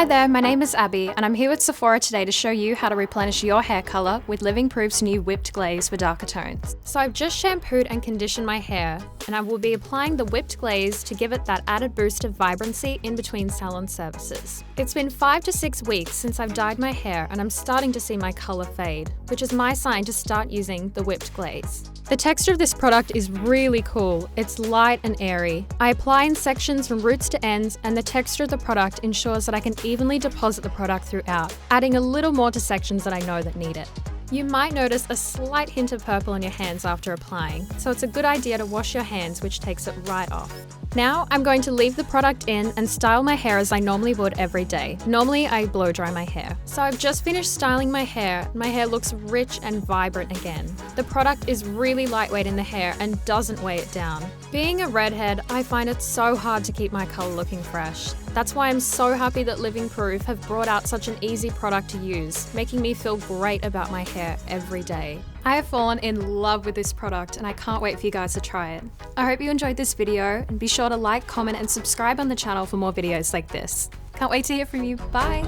Hi there, my name is Abby, and I'm here with Sephora today to show you how to replenish your hair color with Living Proof's new whipped glaze for darker tones. So I've just shampooed and conditioned my hair, and I will be applying the whipped glaze to give it that added boost of vibrancy in between salon services. It's been 5 to 6 weeks since I've dyed my hair, and I'm starting to see my color fade, which is my sign to start using the whipped glaze. The texture of this product is really cool. It's light and airy. I apply in sections from roots to ends, and the texture of the product ensures that I can evenly deposit the product throughout, adding a little more to sections that I know that need it. You might notice a slight hint of purple on your hands after applying, so it's a good idea to wash your hands, which takes it right off. Now I'm going to leave the product in and style my hair as I normally would every day. Normally I blow dry my hair. So I've just finished styling my hair. My hair looks rich and vibrant again. The product is really lightweight in the hair and doesn't weigh it down. Being a redhead, I find it so hard to keep my color looking fresh. That's why I'm so happy that Living Proof have brought out such an easy product to use, making me feel great about my hair every day. I have fallen in love with this product and I can't wait for you guys to try it. I hope you enjoyed this video and be sure to like, comment and subscribe on the channel for more videos like this. Can't wait to hear from you. Bye!